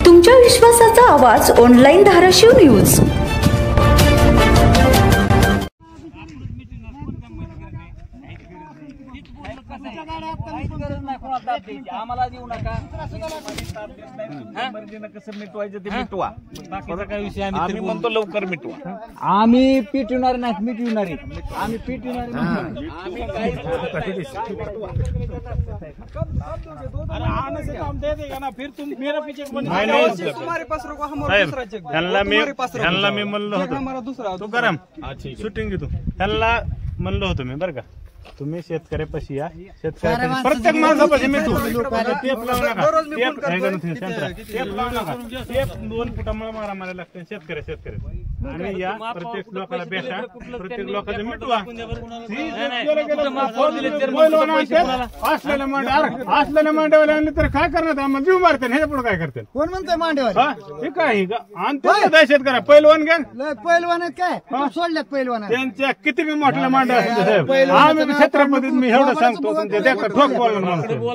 तुमच्या विश्वासाचा आवाज ऑनलाईन धाराशिव न्यूज। आम्हाला देऊ नका कसं मिटवायचं ते मिटवा। काय विषय आम्ही म्हणतो लवकर मिटवा। आम्ही पिटवणार नाही, मिटविणारी आम्ही पिटविणार मी म्हणलं होतं तू गरम शूटिंग घेतो त्यांना म्हणलं होतं मी बरं का, तुम्ही शेतकऱ्यापाशी या, शेतकऱ्या प्रत्येक माणसापाशी मी टेप लावू नका, टेप लावू नका, टेप 2 फुटामुळे मारा मारायला लागते शेतकऱ्या आणि या प्रत्येक लोकांना भेटा, प्रत्येक लोकांचं मिटवा। असलेल्या मांडवाला आणले तर काय करणार, आम्हाला जीव मारते ह्याच्या पुढे काय करते, कोण म्हणतोय मांडवा हे काय आणतो शेतकऱ्या पैलवान घ्या, पैलवान काय सोडल्यात पैलवान त्यांच्या किती बी मोठल्या मांडव असतील आम्ही छत्रपतीत मी एवढं सांगतो तुमच्या देखा ठोक बोलणार